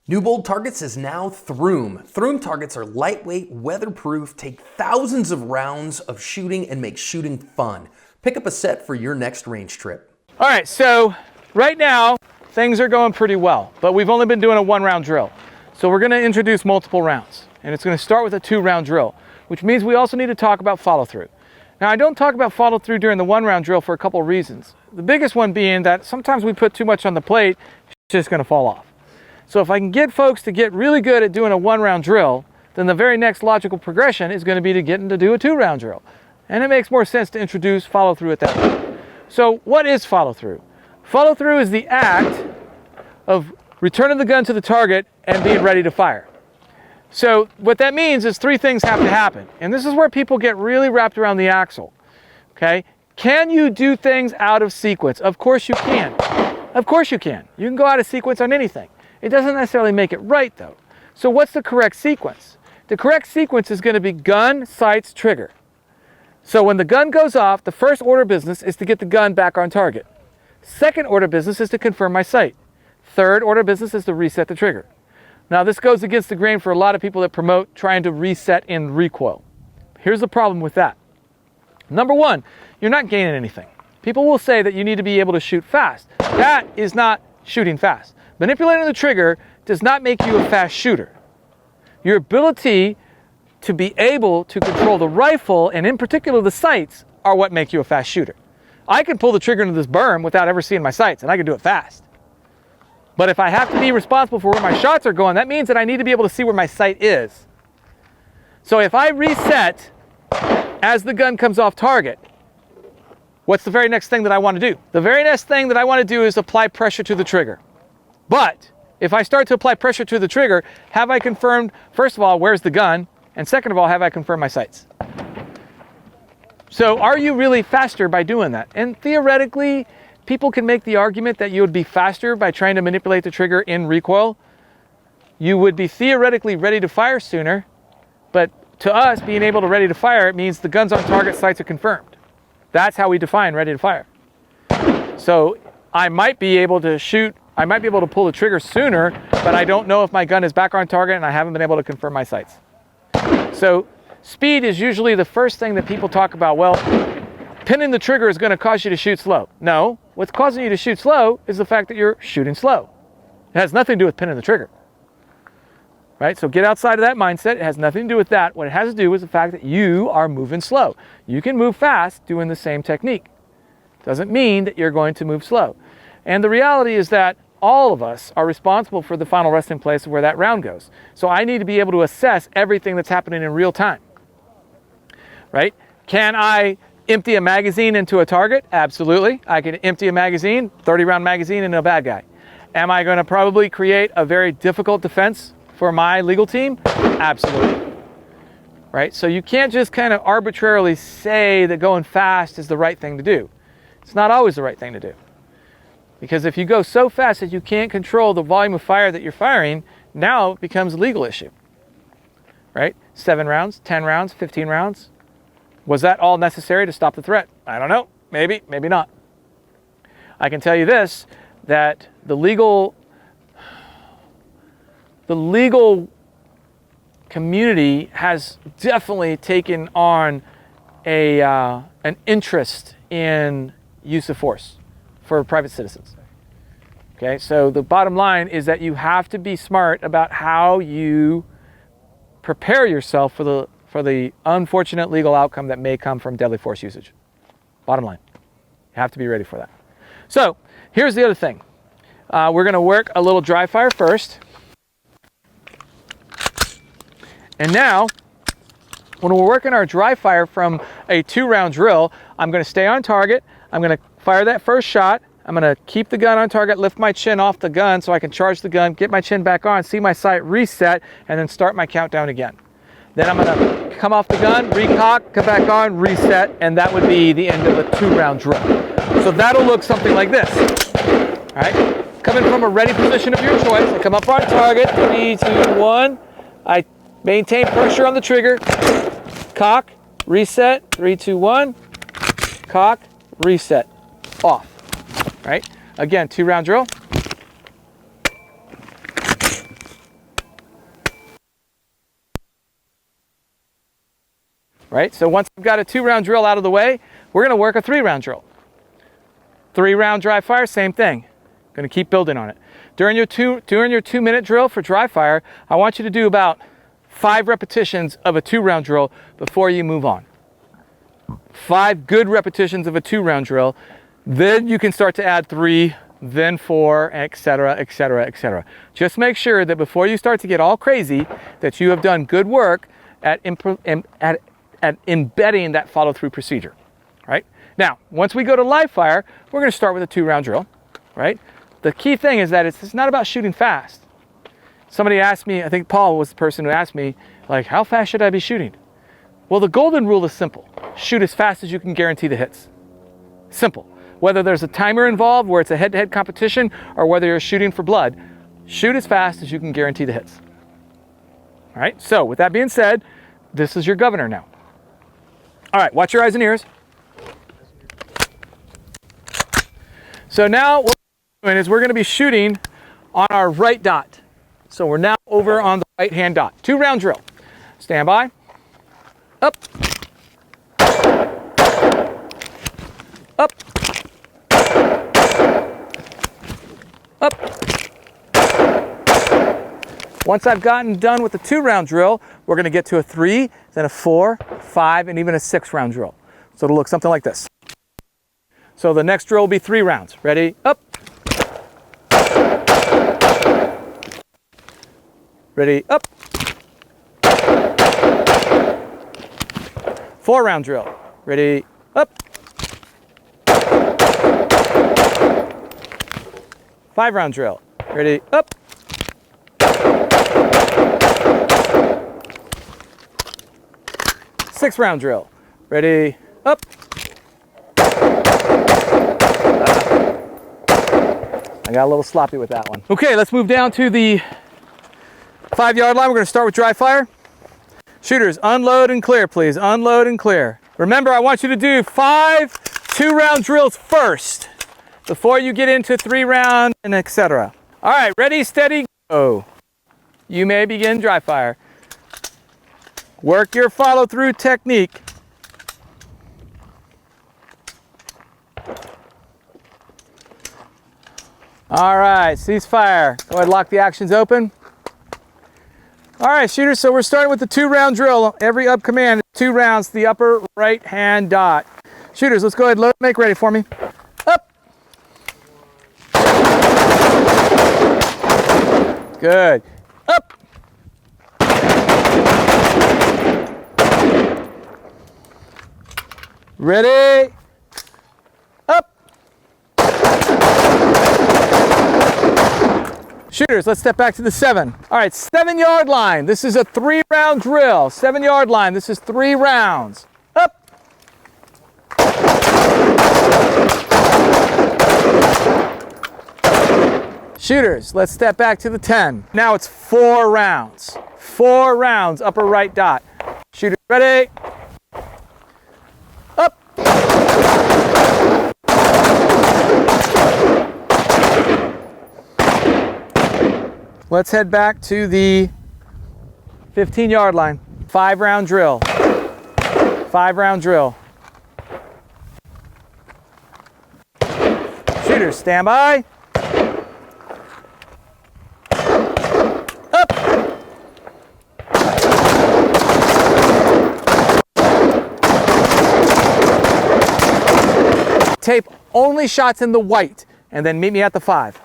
Newbold Targets is now Throom. Throom targets are lightweight, weatherproof, take thousands of rounds of shooting, and make shooting fun. Pick up a set for your next range trip. All right, so right now things are going pretty well, but we've only been doing a 1-round drill. So we're gonna introduce multiple rounds, and it's gonna start with a 2-round drill, which means we also need to talk about follow through. Now, I don't talk about follow through during the 1-round drill for a couple of reasons. The biggest one being that sometimes we put too much on the plate, it's just gonna fall off. So if I can get folks to get really good at doing a 1-round drill, then the very next logical progression is going to be to get them to do a 2-round drill. And it makes more sense to introduce follow through at that point. So what is follow through? Follow through is the act of returning the gun to the target and being ready to fire. So what that means is 3 things have to happen. And this is where people get really wrapped around the axle. Okay? Can you do things out of sequence? Of course you can. Of course you can. You can go out of sequence on anything. It doesn't necessarily make it right though. So what's the correct sequence? The correct sequence is going to be gun, sights, trigger. So when the gun goes off, the first order of business is to get the gun back on target. Second order of business is to confirm my sight. Third order of business is to reset the trigger. Now this goes against the grain for a lot of people that promote trying to reset in recoil. Here's the problem with that. Number one, you're not gaining anything. People will say that you need to be able to shoot fast. That is not shooting fast. Manipulating the trigger does not make you a fast shooter. Your ability to be able to control the rifle, and in particular the sights, are what make you a fast shooter. I can pull the trigger into this berm without ever seeing my sights, and I can do it fast. But if I have to be responsible for where my shots are going, that means that I need to be able to see where my sight is. So if I reset as the gun comes off target, what's the very next thing that I want to do? The very next thing that I want to do is apply pressure to the trigger. But if I start to apply pressure to the trigger, have I confirmed, first of all, where's the gun? And second of all, have I confirmed my sights? So are you really faster by doing that? And theoretically, people can make the argument that you would be faster by trying to manipulate the trigger in recoil. You would be theoretically ready to fire sooner, but to us, being able to ready to fire, it means the gun's on target, sights are confirmed. That's how we define ready to fire. So I might be able to shoot, I might be able to pull the trigger sooner, but I don't know if my gun is back on target and I haven't been able to confirm my sights. So speed is usually the first thing that people talk about. Well, pinning the trigger is going to cause you to shoot slow. No, what's causing you to shoot slow is the fact that you're shooting slow. It has nothing to do with pinning the trigger. Right? So get outside of that mindset. It has nothing to do with that. What it has to do is the fact that you are moving slow. You can move fast doing the same technique. Doesn't mean that you're going to move slow. And the reality is that all of us are responsible for the final resting place of where that round goes. So I need to be able to assess everything that's happening in real time. Right? Can I empty a magazine into a target? Absolutely. I can empty a magazine, 30-round magazine, into a bad guy. Am I going to probably create a very difficult defense for my legal team? Absolutely. Right? So you can't just kind of arbitrarily say that going fast is the right thing to do. It's not always the right thing to do. Because if you go so fast that you can't control the volume of fire that you're firing, now it becomes a legal issue. Right? 7 rounds, 10 rounds, 15 rounds. Was that all necessary to stop the threat? I don't know. Maybe, maybe not. I can tell you this, that the legal community has definitely taken on an interest in use of force for private citizens. Okay, so the bottom line is that you have to be smart about how you prepare yourself for the unfortunate legal outcome that may come from deadly force usage. Bottom line, you have to be ready for that. So here's the other thing. We're going to work a little dry fire first. And now, when we're working our dry fire from a 2-round drill, I'm going to stay on target. I'm going to fire that first shot. I'm going to keep the gun on target, lift my chin off the gun so I can charge the gun, get my chin back on, see my sight reset, and then start my countdown again. Then I'm going to come off the gun, recock, come back on, reset, and that would be the end of a 2-round drill. So that'll look something like this. All right? Coming from a ready position of your choice, I come up on target, 3, 2, 1. I maintain pressure on the trigger, cock, reset, 3, 2, 1, cock, reset, off. Right? Again, 2-round drill. right? So once we've got a 2-round drill out of the way, we're gonna work a 3-round drill. 3-round dry fire, same thing. Gonna keep building on it. During your 2-minute drill for dry fire, I want you to do about 5 repetitions of a 2-round drill before you move on. 5 good repetitions of a 2-round drill. Then you can start to add 3, then 4, etc., etc., etc. Just make sure that before you start to get all crazy, that you have done good work at embedding that follow-through procedure, right? Now, once we go to live fire, we're going to start with a 2-round drill, right? The key thing is that it's not about shooting fast. Somebody asked me, I think Paul was the person who asked me, like, how fast should I be shooting? Well, the golden rule is simple. Shoot as fast as you can guarantee the hits. Simple. Whether there's a timer involved, where it's a head-to-head competition, or whether you're shooting for blood, shoot as fast as you can guarantee the hits. All right, so with that being said, this is your governor now. All right, watch your eyes and ears. So now what we're doing is we're going to be shooting on our right dot. So we're now over on the right-hand dot. 2-round drill. Stand by. Up. Up. Up. Once I've gotten done with the 2-round drill, we're going to get to a 3, then a 4, 5, and even a 6-round drill. So it'll look something like this. So the next drill will be 3 rounds. Ready? Up. Ready? Up. 4-round drill. Ready? Up. 5-round drill. Ready? Up. 6-round drill. Ready? Up. I got a little sloppy with that one. Okay, let's move down to the 5-yard line. We're going to start with dry fire. Shooters, unload and clear, please. Unload and clear. Remember, I want you to do 5 2-round drills first before you get into 3-round and etc. All right, ready, steady, go. You may begin dry fire. Work your follow-through technique. All right, cease fire. Go ahead, lock the actions open. All right, shooters, so we're starting with the 2-round drill. Every up command, 2 rounds, the upper right-hand dot. Shooters, let's go ahead, load, make ready for me. Up. Good. Up. Ready. Up. Shooters, let's step back to the 7. All right, 7-yard line. This is a 3-round drill. 7-yard line. This is 3 rounds. Up. Shooters, let's step back to the 10. Now it's 4 rounds. 4 rounds, upper right dot. Shooters, ready? Up. Let's head back to the 15-yard line. 5-round drill. 5-round drill. Shooters, stand by. Up. Tape only shots in the white, and then meet me at the 5.